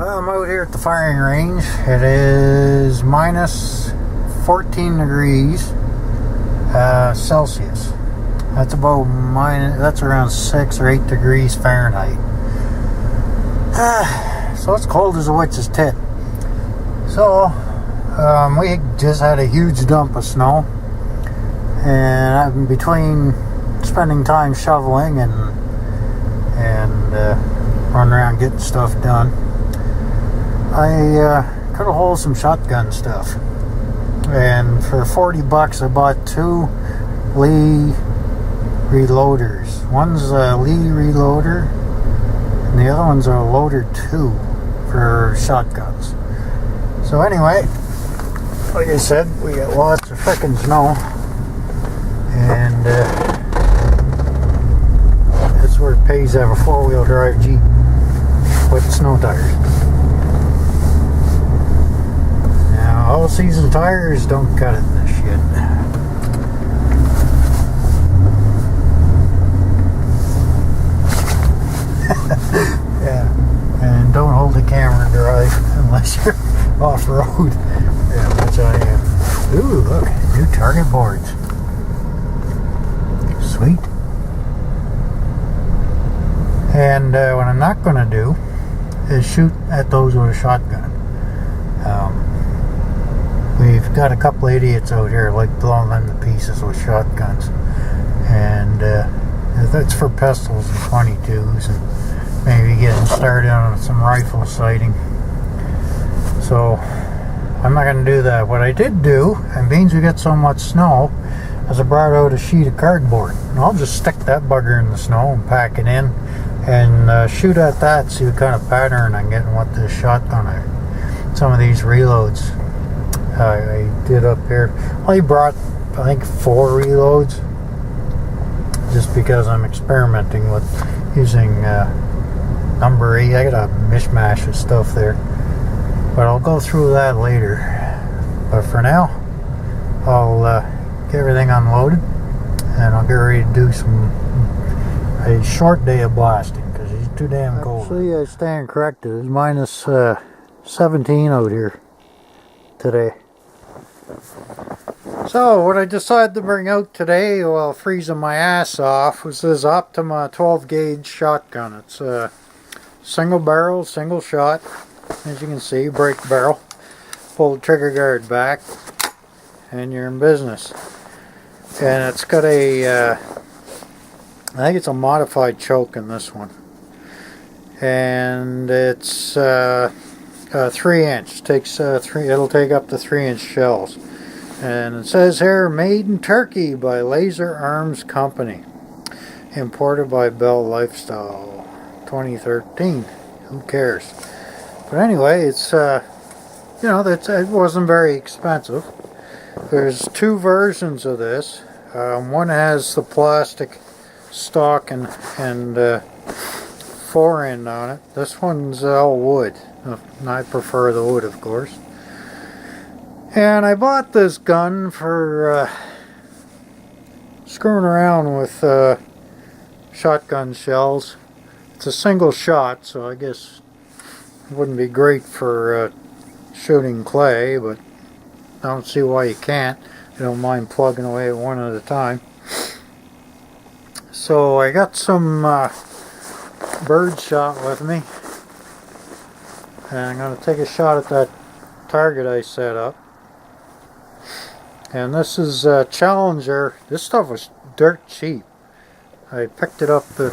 I'm out here at the firing range. It is minus 14 degrees Celsius. That's about that's around 6 or 8 degrees Fahrenheit. So it's cold as a witch's tit. So we just had a huge dump of snow, and I'm between spending time shoveling and running around getting stuff done, I cut a hole of some shotgun stuff, and for $40 I bought 2 Lee reloaders. One's a Lee reloader and the other one's a loader 2 for shotguns. So anyway, like I said, we got lots of frickin' snow, and that's where it pays to have a 4-wheel drive Jeep with snow tires. Now, all season tires don't cut it in this shit. Yeah, and don't hold the camera and drive unless you're off-road. Yeah, which I am. Ooh, look, new target boards. Sweet. And what I'm not going to do is shoot at those with a shotgun. We've got a couple of idiots out here like blowing them to pieces with shotguns, and that's for pistols and 22s, and maybe getting started on some rifle sighting. So I'm not going to do that. What I did do, and means we got so much snow, is I brought out a sheet of cardboard, and I'll just stick that bugger in the snow and pack it in and shoot at that, see what kind of pattern I'm getting with this shotgun. Some of these reloads I did up here. I brought, I think, 4 reloads just because I'm experimenting with using number 8. I got a mishmash of stuff there, but I'll go through that later. But for now, I'll get everything unloaded and I'll get ready to do a short day of blasting because it's too damn cold. Actually, I stand corrected. It's minus 17 out here today. So what I decided to bring out today while freezing my ass off was this Optima 12 gauge shotgun. It's a single barrel, single shot, as you can see, break barrel. Pull the trigger guard back and you're in business. And it's got a I think it's a modified choke in this one, and it's 3-inch. It'll take up to 3-inch shells, and it says here, made in Turkey by Laser Arms Company, imported by Bell Lifestyle, 2013. Who cares? But anyway, it's it wasn't very expensive. There's 2 versions of this. One has the plastic stock and forend on it. This one's all wood. I prefer the wood, of course. And I bought this gun for screwing around with shotgun shells. It's a single shot, so I guess it wouldn't be great for shooting clay, but I don't see why you can't. You don't mind plugging away at one at a time. So I got some bird shot with me, and I'm going to take a shot at that target I set up. And this is Challenger. This stuff was dirt cheap. I picked it up at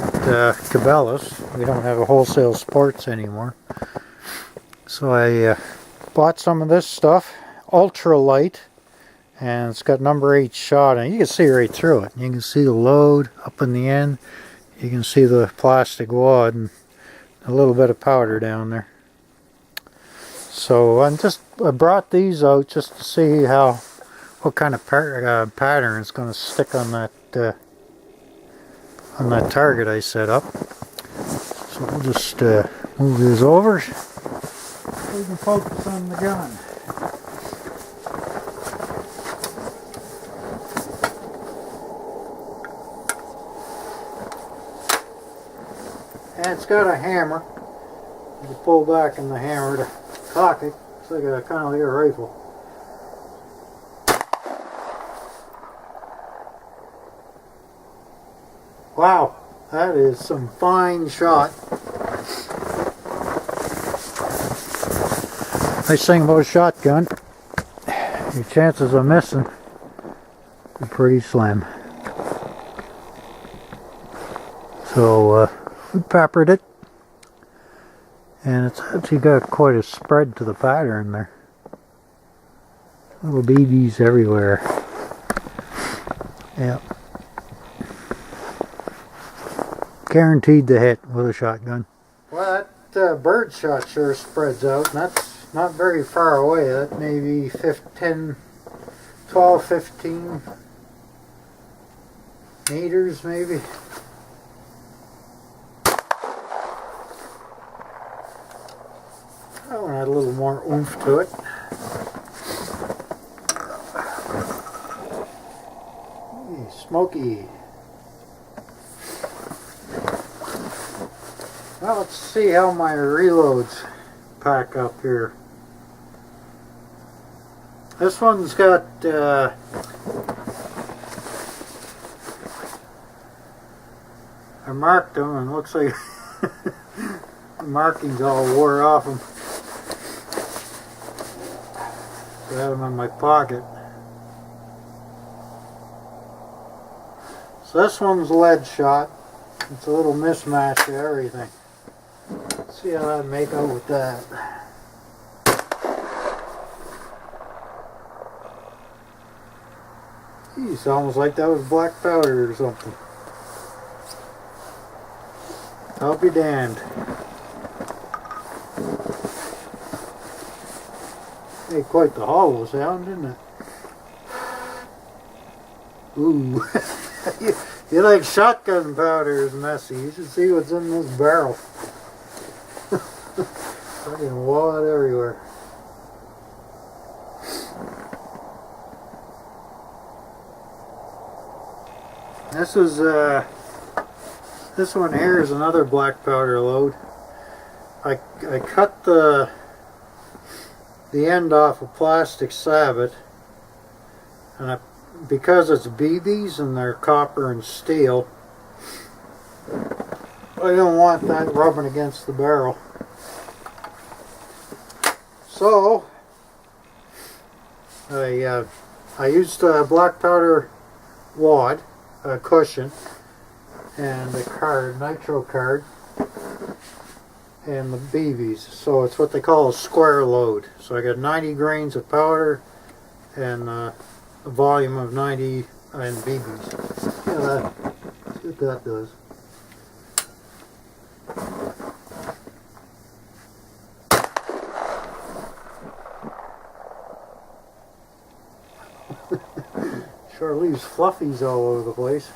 Cabela's. We don't have a Wholesale Sports anymore, so I bought some of this stuff. Ultra light, and it's got number 8 shot, and you can see right through it. You can see the load up in the end. You can see the plastic wad and a little bit of powder down there. So I brought these out just to see what kind of pattern is going to stick on that target I set up. So we'll just move this over so we can focus on the gun. And it's got a hammer. You pull back in the hammer to cock it. It's like a kind of like a rifle. Wow, that is some fine shot. Nice thing about a shotgun, your chances of missing are pretty slim. So we peppered it, and it's actually got quite a spread to the pattern there. Little BBs everywhere. Yeah. Guaranteed to hit with a shotgun. Well, that bird shot sure spreads out, and that's not very far away. That may be 12, 15 meters maybe. That one had a little more oomph to it. Smoky. Well, let's see how my reloads pack up here. This one's got I marked them and it looks like the markings all wore off them. So I have them in my pocket. So this one's lead shot. It's a little mismatch of everything. Let's see how I make out with that. It's almost like that was black powder or something. I'll be damned. Made quite the hollow sound, didn't it? Ooh. You like shotgun powder is messy. You should see what's in this barrel. Fucking wad everywhere. This one here is another black powder load. I cut the end off a plastic sabot, and because it's BBs and they're copper and steel, I don't want that rubbing against the barrel. So I used a black powder wad, a cushion, and a card, nitro card, and the BBs. So it's what they call a square load. So I got 90 grains of powder and a volume of 90 and BBs. Yeah, let's see what that does. Sure leaves fluffies all over the place.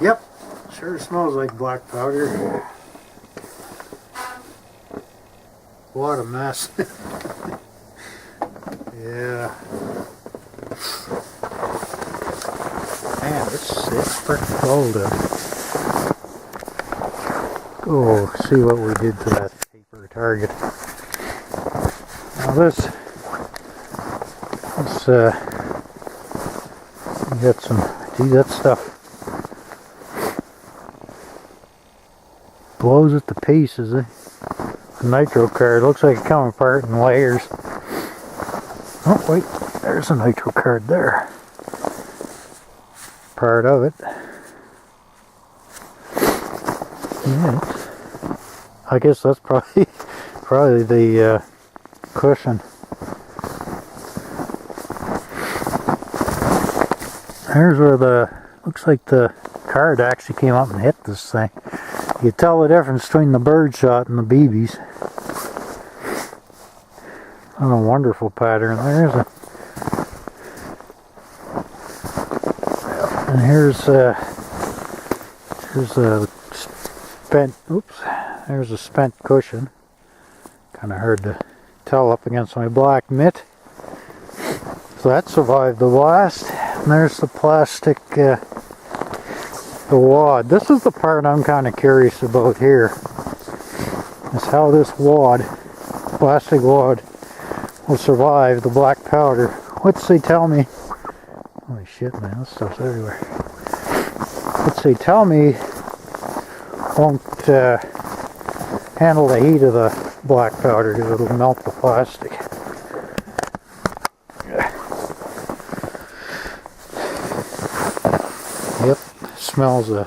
Yep, sure smells like black powder. What a mess. Yeah. Man, it's pretty cold. Go see what we did to that paper target. Now this you got some, see that stuff blows it to pieces, eh? The nitro card looks like it come apart in layers. Oh wait, there's a nitro card there. Part of it. Yeah, I guess that's probably the cushion. Here's where looks like the card actually came up and hit this thing. You tell the difference between the bird shot and the BBs. What a wonderful pattern. And here's a spent. Oops. There's a spent cushion. Kind of hard to tell up against my black mitt. So that survived the blast. And there's the plastic the wad. This is the part I'm kind of curious about here. Is how this wad, plastic wad, will survive the black powder. What's they tell me? Holy shit, man, this stuff's everywhere. What's they tell me won't handle the heat of the black powder because it'll melt the plastic. Yep, smells a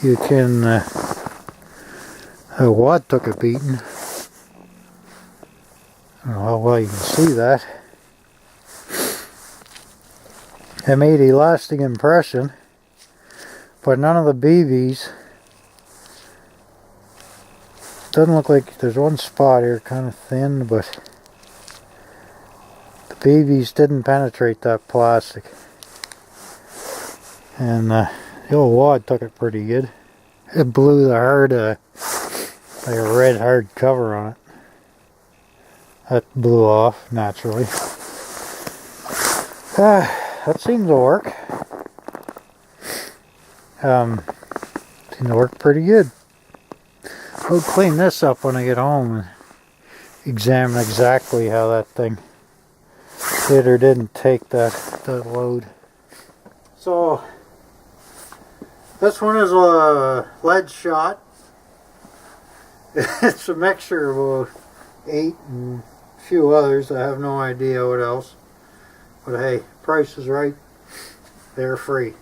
you can the wad took a beating. I don't know how well you can see that. It made a lasting impression, but none of the BBs. Doesn't look like there's one spot here, kind of thin, but the BBs didn't penetrate that plastic. And the old wad took it pretty good. It blew the hard, like a red hard cover on it. That blew off naturally. That seems to work. Seems to work pretty good. I'll clean this up when I get home and examine exactly how that thing did or didn't take that load. So this one is a lead shot. It's a mixture of 8 and a few others. I have no idea what else. But hey, price is right. They're free.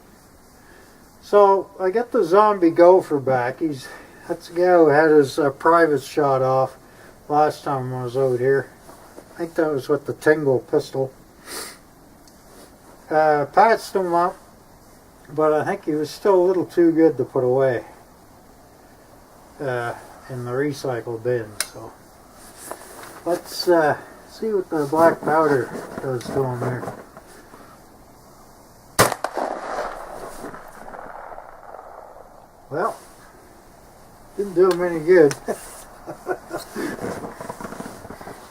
So I get the zombie gopher back. That's the guy who had his private shot off last time I was out here. I think that was with the Tingle pistol. Patched him up, but I think he was still a little too good to put away in the recycle bin. So let's see what the black powder does to him there. Well, didn't do him any good.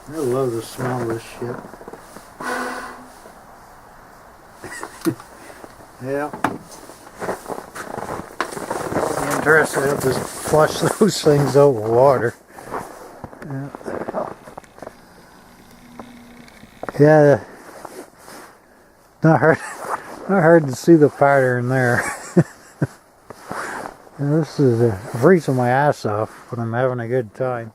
I love the smell of this shit. Yeah. Interesting, I'll just flush those things out with water. Yeah. Not hard to see the pattern there. This is freezing my ass off, but I'm having a good time.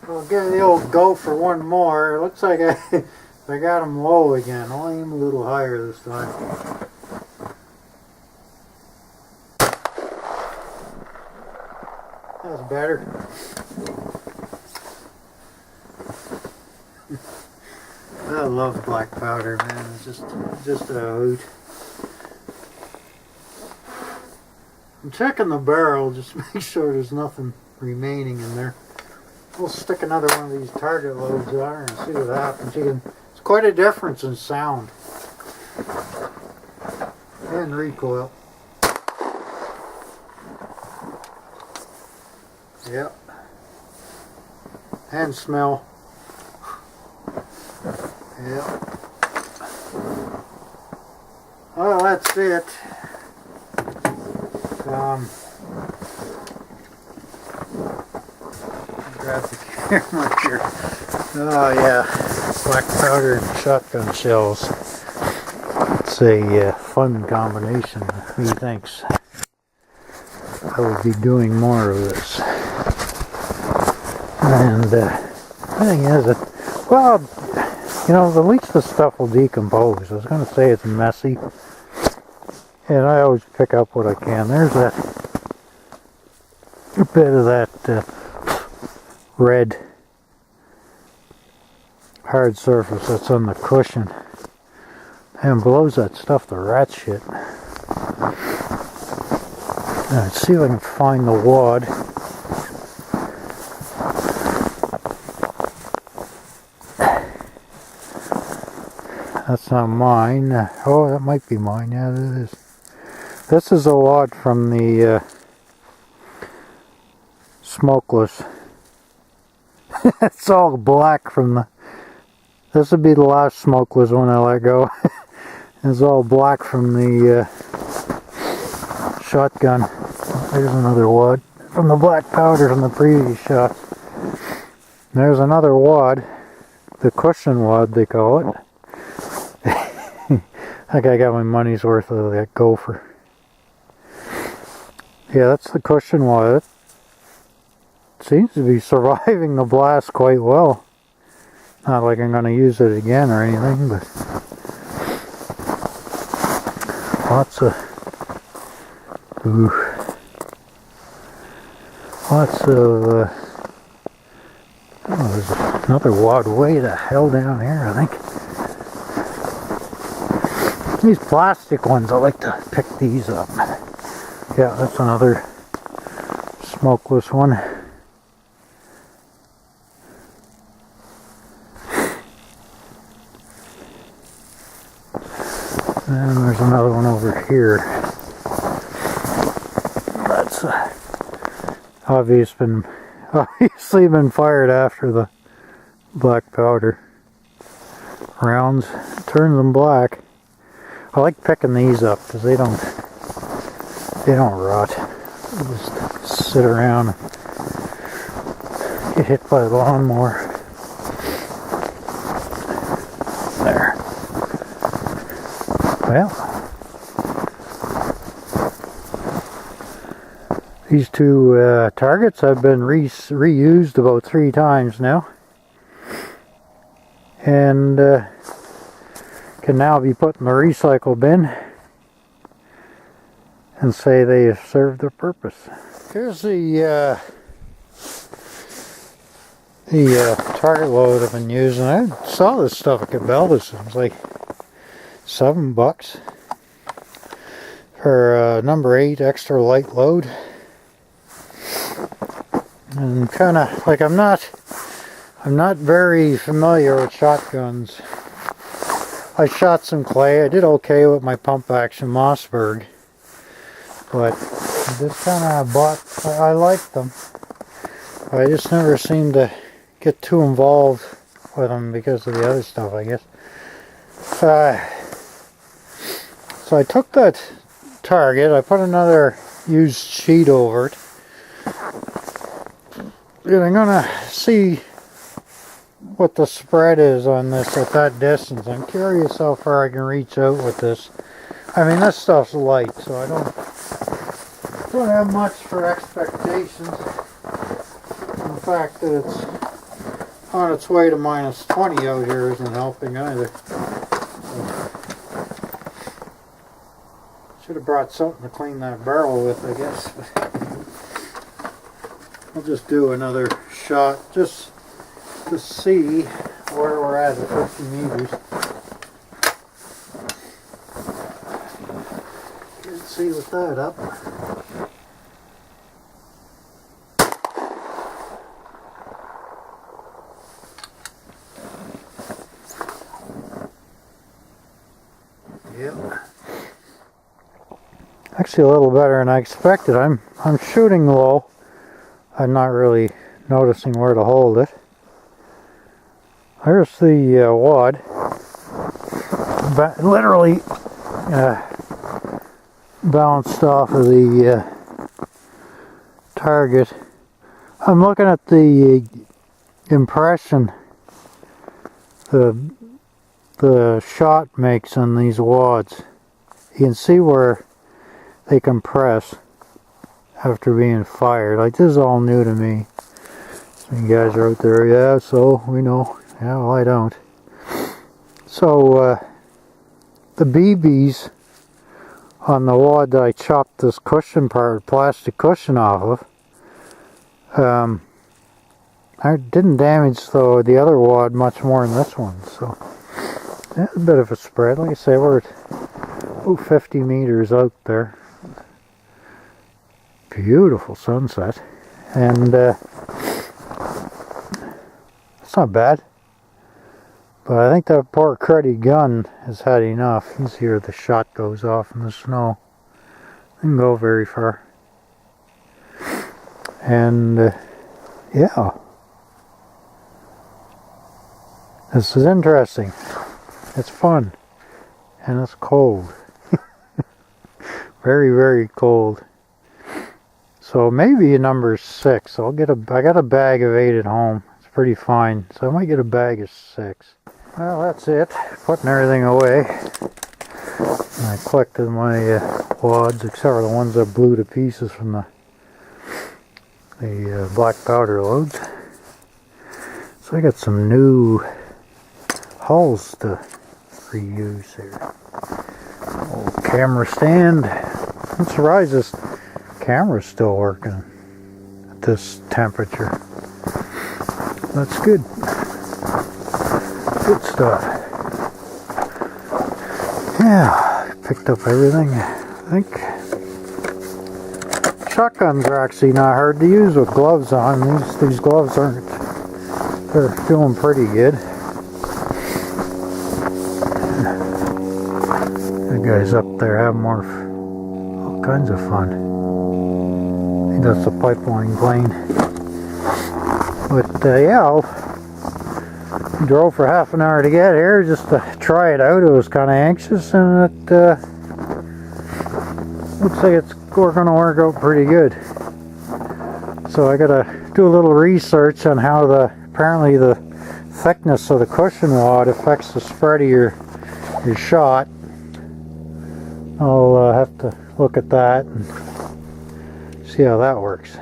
I'll give the old gopher one more. It looks like I got him low again. I'll aim a little higher this time. That's better. I love black powder, man. It's just a hoot. I'm checking the barrel just to make sure there's nothing remaining in there. We'll stick another one of these target loads on her and see what happens. It's quite a difference in sound and recoil. Yep. And smell. Yep. Well, that's it. Grab the camera here. Oh yeah, black powder and shotgun shells. It's a fun combination. Methinks I will be doing more of this. And the thing is that, well, you know, at least the stuff will decompose. I was going to say it's messy, and I always pick up what I can. There's a bit of that red hard surface that's on the cushion, and blows that stuff to rat shit. Let's see if I can find the wad. That's not mine. Oh, that might be mine. Yeah, it is. This is a wad from the smokeless. It's all black from the... This would be the last smokeless one I let go. It's all black from the shotgun. There's another wad from the black powder from the previous shot. There's another wad, the cushion wad they call it. I think I got my money's worth of that gopher. Yeah, that's the cushion wad. It seems to be surviving the blast quite well. Not like I'm going to use it again or anything, but lots of oh, there's another wad way the hell down here, I think. These plastic ones, I like to pick these up. Yeah, that's another smokeless one. And there's another one over here. That's obviously been fired after the black powder rounds. Turns them black. I like picking these up because they don't rot. They just sit around and get hit by the lawnmower. There. Well, these two targets have been reused about 3 times now, and can now be put in the recycle bin and say they have served their purpose. Here's the target load I've been using. I saw this stuff at Cabela's. It was like $7 for number 8 extra light load. And kind of like I'm not very familiar with shotguns. I shot some clay. I did okay with my pump action Mossberg, but I just kind of I liked them. I just never seemed to get too involved with them because of the other stuff, I guess. So I took that target, I put another used sheet over it, and I'm gonna see what the spread is on this at that distance. I'm curious how far I can reach out with this. I mean, this stuff's light, so I don't have much for expectations. The fact that it's on its way to -20 out here isn't helping either. Should have brought something to clean that barrel with, I guess. I'll just do another shot just to see where we're at 50 meters. Can't see with that up. Yep. Actually, a little better than I expected. I'm shooting low. I'm not really noticing where to hold it. There's the wad. Literally bounced off of the target. I'm looking at the impression the shot makes on these wads. You can see where they compress after being fired. Like, this is all new to me. Some guys are out there, yeah, so we know. Yeah, well, I don't. So the BBs on the wad that I chopped this cushion part, plastic cushion off of, I didn't damage the other wad much more than this one. So that's a bit of a spread. Like I say, we're at 50 meters out there. Beautiful sunset, and it's not bad. But I think that poor cruddy gun has had enough. You can see where the shot goes off in the snow. It didn't go very far. And Yeah. This is interesting. It's fun. And it's cold. Very, very cold. So maybe number 6. I got a bag of 8 at home. It's pretty fine. So I might get a bag of 6. Well, that's it. Putting everything away. I collected my wads, except for the ones that blew to pieces from the black powder loads. So I got some new hulls to reuse here. Old camera stand. I'm surprised this camera's still working at this temperature. That's good. Good stuff. Yeah, picked up everything. I think shotguns are actually not hard to use with gloves on. These gloves aren't. They're feeling pretty good. The guys up there have all kinds of fun. I think that's a pipeline plane. But yeah, I drove for half an hour to get here just to try it out. I was kind of anxious, and it looks like it's going to work out pretty good. So I gotta do a little research on how apparently the thickness of the cushion wad affects the spread of your shot. I'll have to look at that and see how that works.